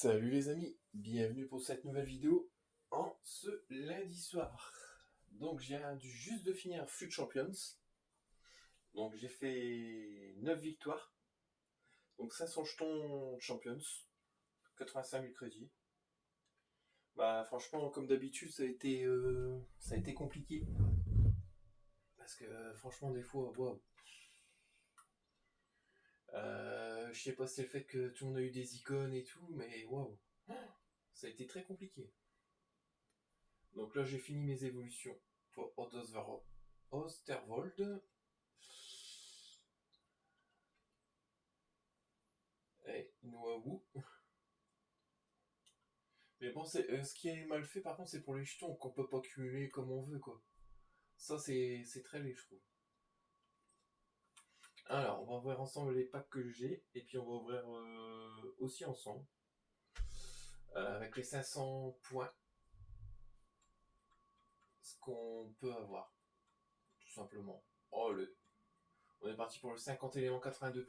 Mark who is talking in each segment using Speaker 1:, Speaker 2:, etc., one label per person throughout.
Speaker 1: Salut les amis, bienvenue pour cette nouvelle vidéo en ce lundi soir. Donc j'ai juste de finir FUT Champions. Donc j'ai fait 9 victoires. Donc 500 jetons Champions, 85 000 crédits. Bah franchement comme d'habitude ça a été compliqué. Parce que franchement des fois, waouh. Je sais pas si c'est le fait que tout le monde a eu des icônes et tout, mais waouh. Ça a été très compliqué. Donc là j'ai fini mes évolutions pour Osterwold. Et Noaou. Mais bon, ce qui est mal fait par contre, c'est pour les jetons qu'on peut pas cumuler comme on veut, quoi. Ça, c'est très laid, je trouve. Alors, on va ouvrir ensemble les packs que j'ai, et puis on va ouvrir aussi ensemble. Avec les 500 points. Ce qu'on peut avoir. Tout simplement. Oh, on est parti pour le 50 éléments 82+.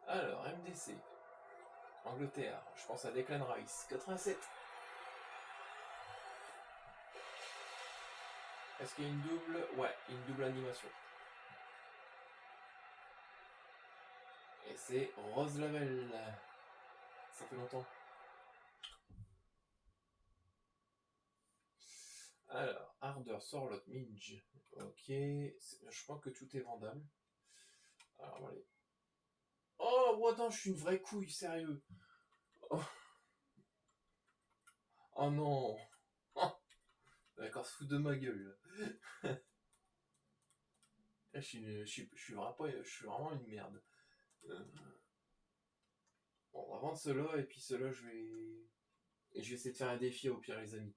Speaker 1: Alors, MDC. Angleterre. Je pense à Declan Rice. 87. Est-ce qu'il y a une double? Ouais, une double animation. Et c'est Rose Lavelle. Ça fait longtemps. Alors, Ardeur, Sorlotte, Minge. Ok. Je crois que tout est vendable. Alors, on va aller. Oh, attends, je suis une vraie couille, sérieux. Oh, oh non. Oh, d'accord, se foutre de ma gueule. Je suis vraiment une merde. Bon, on va vendre cela et puis cela, je vais essayer de faire un défi au pire, les amis.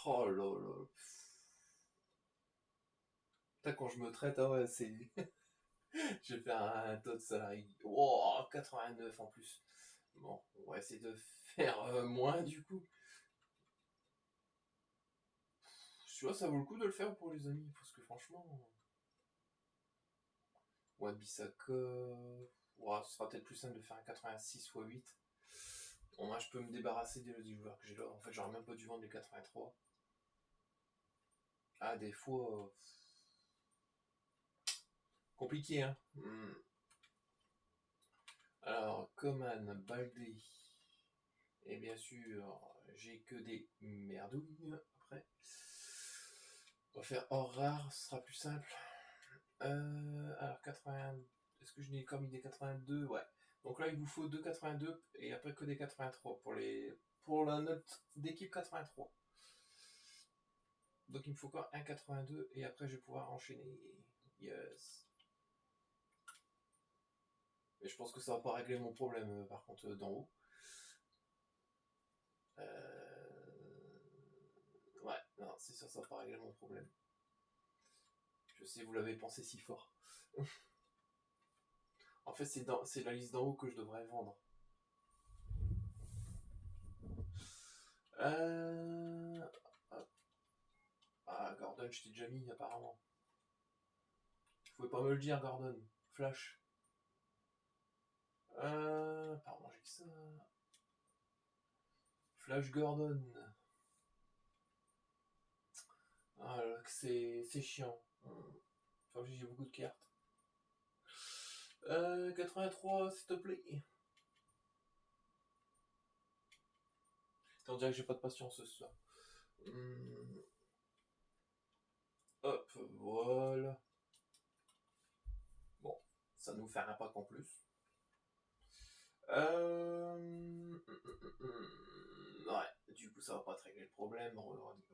Speaker 1: Oh là là. Putain, quand je me traite, ah ouais, c'est. Je vais faire un taux de salarié. Oh, 89 en plus. Bon, on va essayer de faire moins du coup. Tu vois, ça vaut le coup de le faire pour les amis, parce que franchement. Ouais, Bissaka. Ouais, ce sera peut-être plus simple de faire un 86 x 8. Bon, moi, je peux me débarrasser des joueurs que j'ai là. En fait, j'aurais même pas dû vendre les 83. Ah, des fois. Compliqué, hein. Alors, Coman, Baldé. Et bien sûr, j'ai que des merdouilles après. On va faire hors rare, ce sera plus simple. Alors 80. Est-ce que je n'ai comme des 82? Ouais. Donc là, il vous faut 2 82 et après que des 83 pour la note d'équipe 83. Donc il me faut encore un 82 et après je vais pouvoir enchaîner. Yes. Mais je pense que ça va pas régler mon problème par contre d'en haut. Ouais, non, c'est sûr, ça va pas régler mon problème. Je sais, vous l'avez pensé si fort. En fait, c'est la liste d'en haut que je devrais vendre. Ah, Gordon, je t'ai déjà mis apparemment. Vous pouvez pas me le dire, Gordon. Flash. Pardon, j'ai que ça. Flash Gordon. Ah, c'est chiant. Enfin, j'ai beaucoup de cartes. 83, s'il te plaît. On dirait que j'ai pas de patience ce soir. Hop, voilà. Bon, ça nous fait un pack en plus. Ouais, du coup, ça va pas te régler le problème.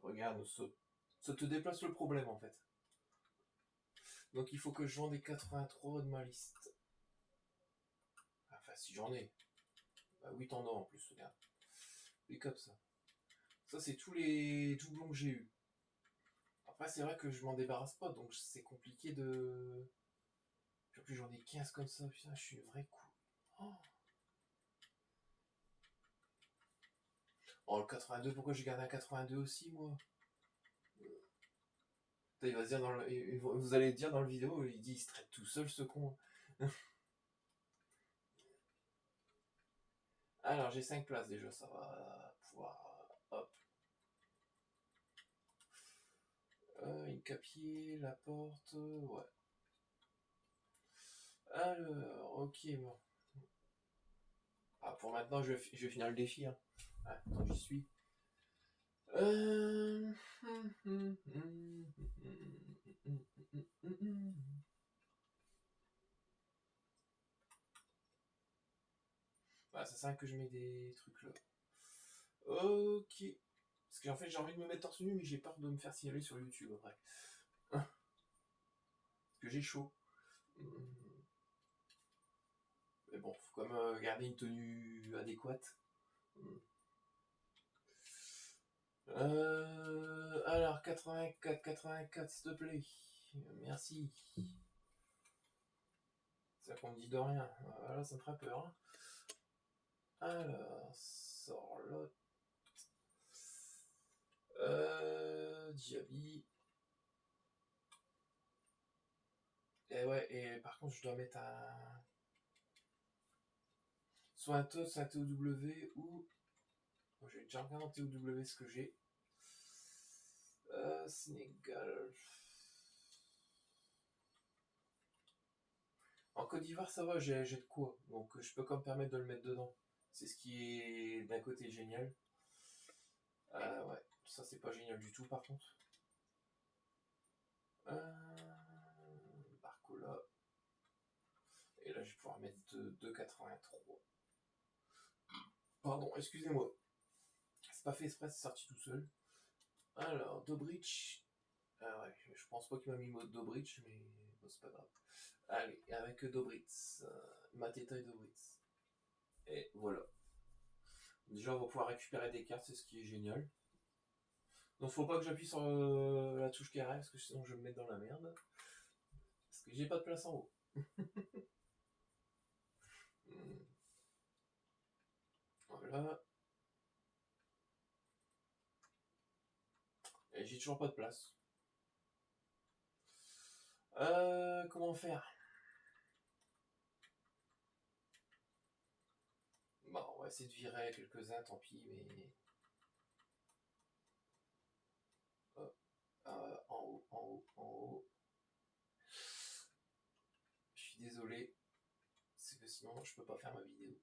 Speaker 1: Regarde, ça te déplace le problème en fait. Donc il faut que je vende des 83 de ma liste. Enfin, si j'en ai. Bah, 8 en or en plus, regarde. Et comme ça. Ça, c'est tous les doublons que j'ai eu. Après, c'est vrai que je m'en débarrasse pas, donc c'est compliqué de. Puis en plus, j'en ai 15 comme ça, putain, je suis une vraie coup. Oh, le 82, pourquoi j'ai gardé un 82 aussi, moi? Putain, il va se dire vous allez dire dans le vidéo, il dit il se traite tout seul, ce con. Alors, j'ai 5 places déjà, ça va pouvoir... hop. Incapié, la porte, ouais. Alors, ok, bon. Ah, pour maintenant, je vais finir le défi. Hein. Ah, attends, j'y suis. Bah, ça sert à que je mets des trucs là. Ok. Parce qu'en fait, j'ai envie de me mettre torse nu, mais j'ai peur de me faire signaler sur YouTube après. Parce que j'ai chaud. Mais bon, faut quand même garder une tenue adéquate. Alors, 84, s'il te plaît. Merci. Ça qu'on me dit de rien. Voilà, ça me ferait peur. Hein. Alors, Sorlotte. Diaby. Et ouais, et par contre, je dois mettre un... soit un TOS, un TOW ou... Bon, j'ai déjà regardé en TOW ce que j'ai. Sénégal. En Côte d'Ivoire, ça va, j'ai de quoi. Donc je peux quand même permettre de le mettre dedans. C'est ce qui est d'un côté génial. Ouais, ça c'est pas génial du tout par contre. Barcola. Et là je vais pouvoir mettre 2,83. Pardon, excusez-moi. C'est pas fait exprès, c'est sorti tout seul. Alors, Dobrich. Ah ouais, je pense pas qu'il m'a mis mode Dobrich, mais bon, c'est pas grave. Allez, avec Dobritz. Mateta et Dobritz. Et voilà. Déjà, on va pouvoir récupérer des cartes, c'est ce qui est génial. Donc, faut pas que j'appuie sur la touche carré, parce que sinon je vais me mettre dans la merde. Parce que j'ai pas de place en haut. Voilà. Et j'ai toujours pas de place. Comment faire? Bon, on va essayer de virer quelques-uns, tant pis, mais... En haut, en haut, en haut. Je suis désolé. C'est que sinon, je peux pas faire ma vidéo.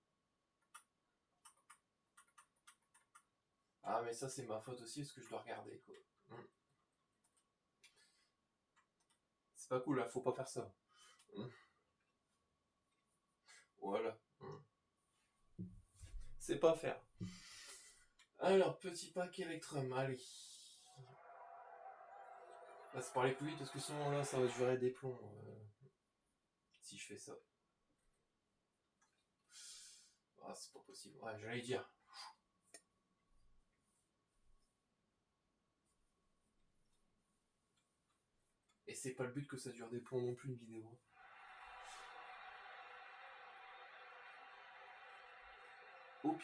Speaker 1: Ah, mais ça, c'est ma faute aussi, parce que je dois regarder, quoi. C'est pas cool, là, faut pas faire ça. Voilà. C'est pas faire. Alors, petit pack Electrum, allez. Là, c'est pour aller plus vite, parce que sinon, là, ça va durer des plombs. Si je fais ça. Ah, c'est pas possible. Ouais, j'allais dire. Et c'est pas le but que ça dure des plombs non plus, une vidéo. OP.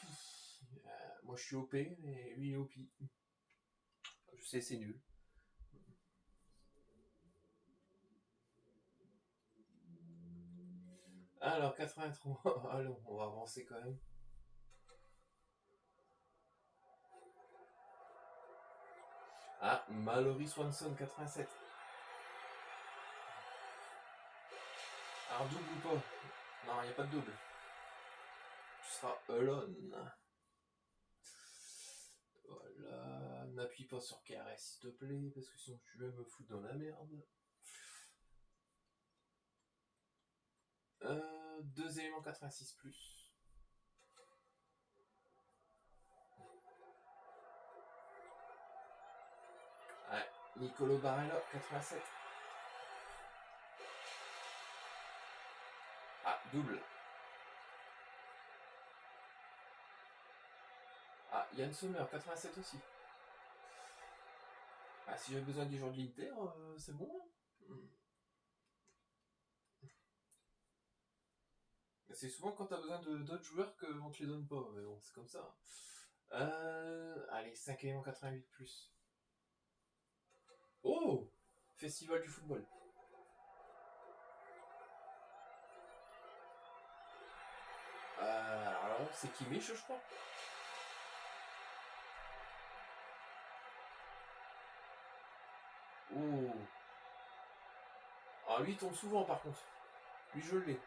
Speaker 1: Moi, je suis OP, mais lui, il est OP. Je sais, c'est nul. Alors, 83. Allons, on va avancer quand même. Ah, Mallory Swanson, 87. Alors, double ou pas? Non, il n'y a pas de double. Tu seras alone. Voilà. N'appuie pas sur KRS, s'il te plaît, parce que sinon tu vas me foutre dans la merde. 2 éléments 86 plus. Ouais. Nicolo Barella, 87. Ah, double. Ah, Yann Sommer, 87 aussi. Ah, si j'ai besoin des gens de l'Inter, c'est bon. C'est souvent quand t'as besoin d'autres joueurs qu'on te les donne pas. Mais bon, c'est comme ça. Allez, 5 éléments 88 plus. Oh, Festival du football. Alors là, Non, c'est Kimmich, je crois. Oh. Ah, lui, il tombe souvent, par contre. Lui, je l'ai.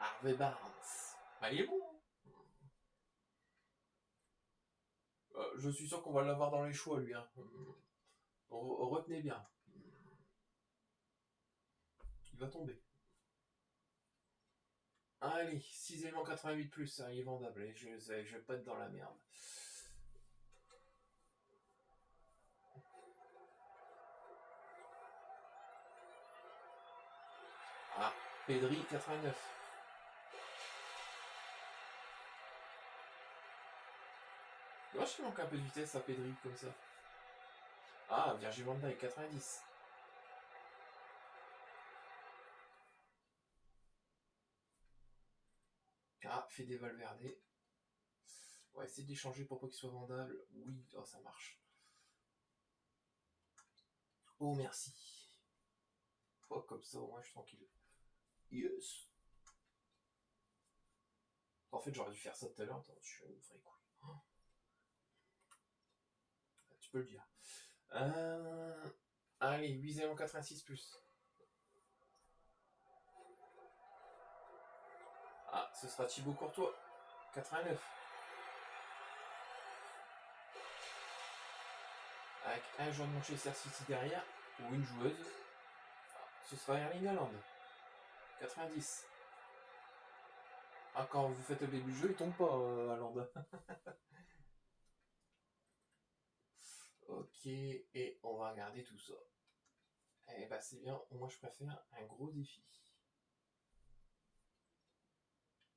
Speaker 1: Harvey Barnes. Bah, il est bon. Je suis sûr qu'on va l'avoir dans les choix, lui. Hein. Retenez bien. Il va tomber. Allez, 6 éléments 88 plus, ça il est vendable. Et je vais pas être dans la merde. Ah, Pedri 89. Moi, je manque un peu de vitesse à Pedri comme ça. Ah, Virgil van Dijk 90. Ah, Fede Valverde. On va essayer d'échanger pour pas qu'il soit vendable. Oui, oh, ça marche. Oh, merci. Oh, comme ça, au moins, je suis tranquille. Yes. En fait, j'aurais dû faire ça tout à l'heure. Attends, je suis une vraie couille. Oh. Tu peux le dire. Allez, 8 éléments 86 plus. Ah, ce sera Thibaut Courtois. 89. Avec un joueur de Manchester City derrière, ou une joueuse. Ce sera Erling Haaland. 90. Ah, quand vous faites le début du jeu, il tombe pas, Haaland. Ok, et on va regarder tout ça. Eh bah c'est bien, moi je préfère un gros défi.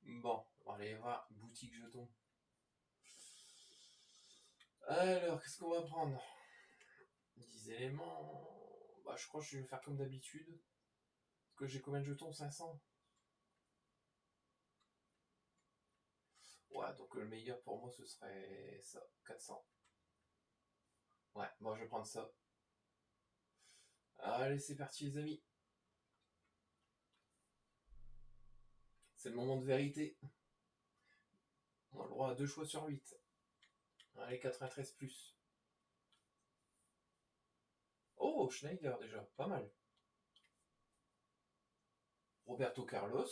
Speaker 1: Bon, on va aller voir boutique jetons. Alors, qu'est-ce qu'on va prendre? 10 éléments. Bah je crois que je vais faire comme d'habitude. Parce que j'ai combien de jetons? 500. Ouais, donc le meilleur pour moi ce serait ça, 400. Ouais, moi je vais prendre ça. Allez, c'est parti les amis. C'est le moment de vérité. On a le droit à 2 choix sur 8. Allez, 93 plus. Oh, Schneider déjà, pas mal. Roberto Carlos.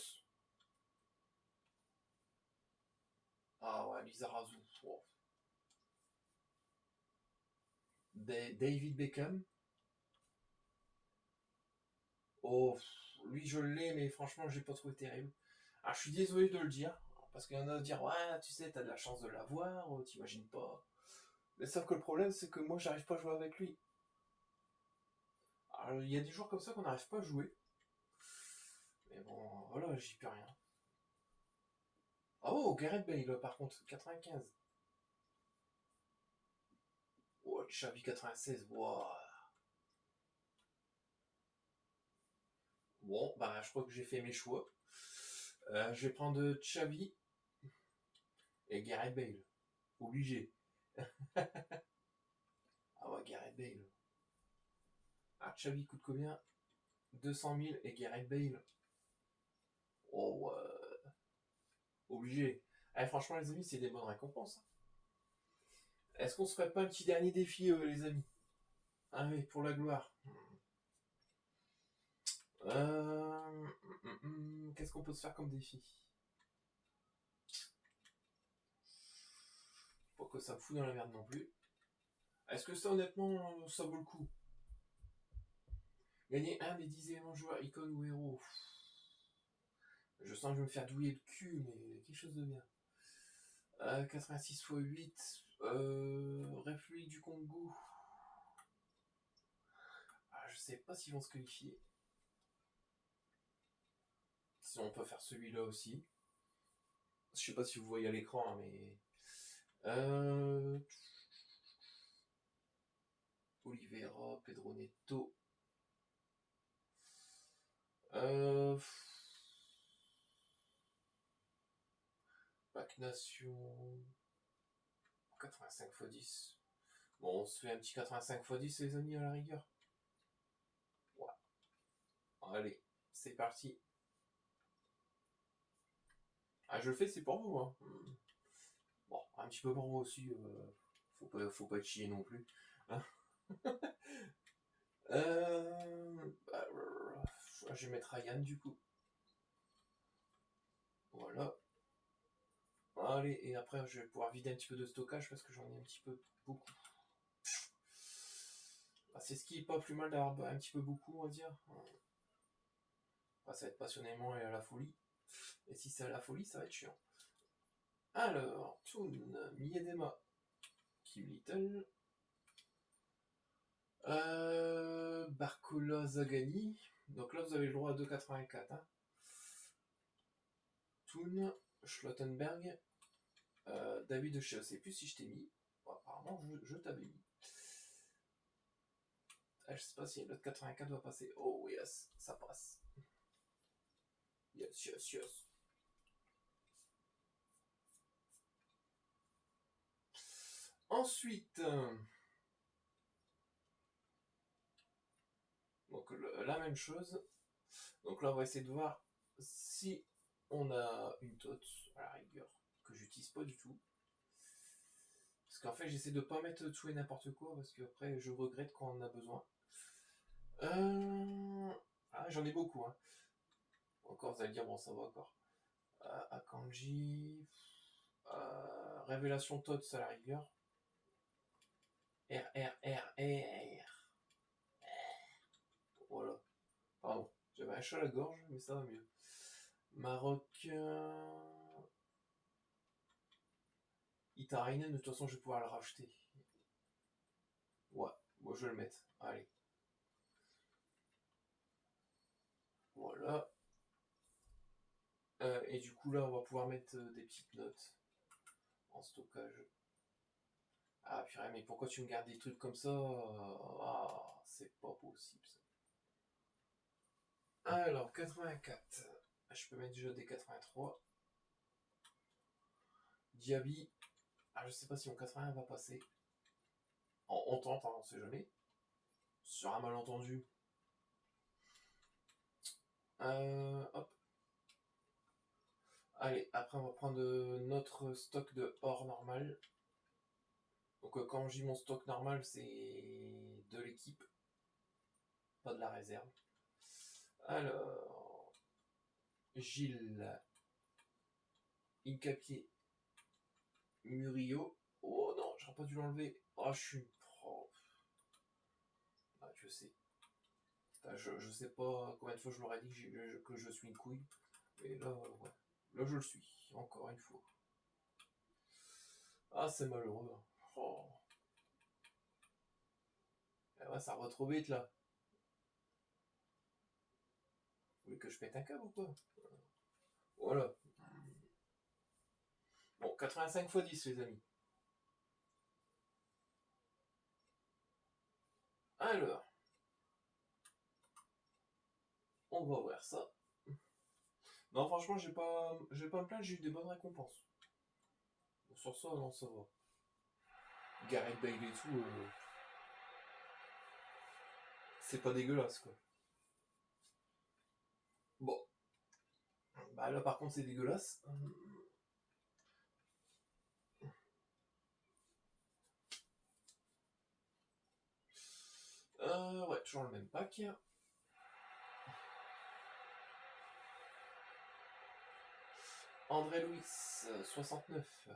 Speaker 1: Ah ouais, Lizarazu. Oh. David Beckham. Oh, lui je l'ai, mais franchement, j'ai pas trouvé terrible. Alors, je suis désolé de le dire, parce qu'il y en a à dire, ouais, tu sais, t'as de la chance de l'avoir, t'imagines pas. Mais sauf que le problème, c'est que moi, j'arrive pas à jouer avec lui. Alors, il y a des joueurs comme ça qu'on n'arrive pas à jouer. Mais bon, voilà, j'y peux rien. Oh, Gareth Bale, par contre, 95. Oh, Xavi 96, wow. Bon, bah, je crois que j'ai fait mes choix. Je vais prendre Xavi et Gareth Bale. Obligé. Ah ouais, Gareth Bale. Ah, Xavi coûte combien? 200 000 et Gareth Bale. Oh, obligé. Eh, franchement, les amis, c'est des bonnes récompenses. Est-ce qu'on se ferait pas un petit dernier défi, les amis? Allez, pour la gloire. Qu'est-ce qu'on peut se faire comme défi? Pas que ça me fout dans la merde non plus. Est-ce que ça, honnêtement, ça vaut le coup? Gagner un des 10 éléments joueurs, icône ou héros. Je sens que je vais me faire douiller le cul, mais quelque chose de bien. 86 x 8. République du Congo. Ah, je sais pas s'ils vont se qualifier. Sinon, on peut faire celui-là aussi. Je sais pas si vous voyez à l'écran, hein, mais. Oliveira, Pedro Neto. Pack Nation. 85 x 10. Bon, on se fait un petit 85 x 10, les amis, à la rigueur. Ouais. Allez, c'est parti. Ah, je le fais, c'est pour vous, hein. Bon, un petit peu pour moi aussi. Faut pas être chier non plus. Hein. Bah, je vais mettre Ryan du coup. Voilà. Allez, et après je vais pouvoir vider un petit peu de stockage parce que j'en ai un petit peu beaucoup. Bah, c'est ce qui est pas plus mal d'avoir un petit peu beaucoup, on va dire. Bah, ça va être passionnément et à la folie. Et si c'est à la folie, ça va être chiant. Alors, Toon, Miedema, Kim Little, Barcola, Zagani. Donc là, vous avez le droit à 2,84. Hein. Toon, Schlottenberg, David de chez je sais plus si je t'ai mis. Bon, apparemment, je t'avais mis. Ah, je sais pas si l'autre 84 va passer. Oh yes, ça passe. Yes, yes, yes. Ensuite, donc la même chose. Donc là, on va essayer de voir si on a une tote à la rigueur que j'utilise pas du tout. Parce qu'en fait, j'essaie de pas mettre tout et n'importe quoi parce qu'après, je regrette quand on en a besoin. Ah, j'en ai beaucoup. Hein. Encore, vous allez dire, bon, ça va encore. Akanji. Révélation Tots à la rigueur. R. Voilà. Pardon. J'avais un chat à la gorge, mais ça va mieux. Maroc. Itarainen, de toute façon, je vais pouvoir le racheter. Ouais, moi je vais le mettre. Allez. Voilà. Et du coup, là, on va pouvoir mettre des petites notes en stockage. Ah, purée, mais pourquoi tu me gardes des trucs comme ça? Ah, c'est pas possible, ça. Alors, 84. Je peux mettre déjà des 83. Diaby. Ah, je sais pas si mon 81 va passer. On tente, hein, on sait jamais. Sur un malentendu. Hop. Allez, après on va prendre notre stock de or normal. Donc quand je dis mon stock normal, c'est de l'équipe, pas de la réserve. Alors, Gilles, Incapié, Murillo. Oh non, j'aurais pas dû l'enlever. Oh, je suis prof. Ah, je sais. Je sais pas combien de fois je leur ai dit que je suis une couille. Mais là, ouais. Là, je le suis. Encore une fois. Ah, c'est malheureux. Oh. Eh ouais, ça va trop vite là. Vous voulez que je pète un câble ou quoi? Voilà. Bon, 85 x 10, les amis. Alors, on va voir ça. Non, franchement, je vais pas me plaindre, j'ai eu des bonnes récompenses. Sur ça, non, ça va. Gareth Bale et tout, c'est pas dégueulasse, quoi. Bon. Bah là, par contre, c'est dégueulasse. Ouais, toujours le même pack. André Louis, 69.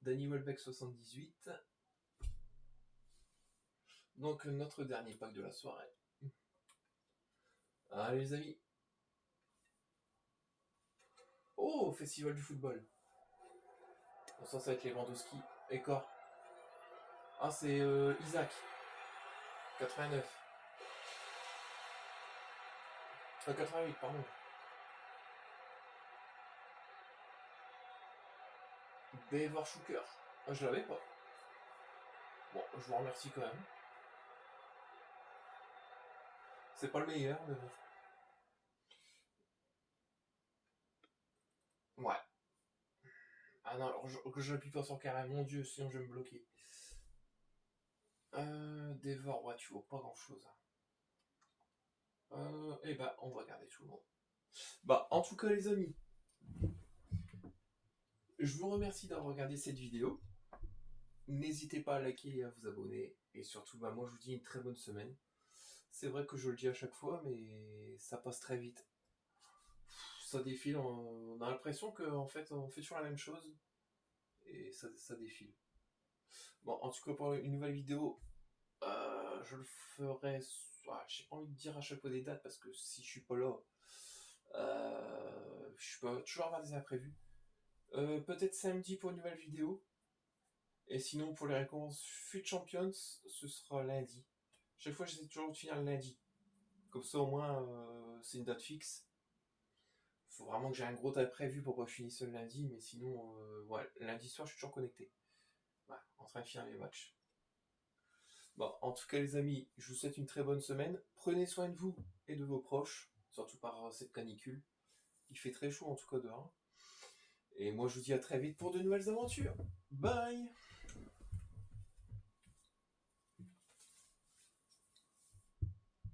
Speaker 1: Danny Welbeck, 78. Donc, notre dernier pack de la soirée. Allez, les amis. Oh, festival du football. Bon, ça va être Lewandowski. Et corps. Ah, c'est Isaac. 89. 88, pardon. Bever Schuker. Ah, je l'avais pas. Bon, je vous remercie quand même. C'est pas le meilleur, mais bon. Ouais. Ah non, alors que j'appuie pas sur carré, mon dieu, sinon je vais me bloquer. Devor, ouais, tu vois pas grand chose. Et bah, on va regarder tout le monde. Bah, en tout cas, les amis, je vous remercie d'avoir regardé cette vidéo. N'hésitez pas à liker et à vous abonner. Et surtout, bah, moi, je vous dis une très bonne semaine. C'est vrai que je le dis à chaque fois, mais ça passe très vite. Ça défile, on a l'impression qu'en fait, on fait toujours la même chose. Et ça défile. Bon, en tout cas, pour une nouvelle vidéo, je le ferai. J'ai pas envie de dire à chaque fois des dates parce que si je suis pas là, je peux toujours avoir des imprévus. Peut-être samedi pour une nouvelle vidéo. Et sinon, pour les récompenses FUT Champions, ce sera lundi. Chaque fois, j'essaie toujours de finir le lundi. Comme ça, au moins, c'est une date fixe. Faut vraiment que j'ai un gros imprévu pour pas finir ce lundi, mais sinon, ouais, lundi soir, je suis toujours connecté. Voilà, en train de finir les matchs. Bon, en tout cas, les amis, je vous souhaite une très bonne semaine. Prenez soin de vous et de vos proches, surtout par cette canicule. Il fait très chaud, en tout cas, dehors. Et moi, je vous dis à très vite pour de nouvelles aventures. Bye!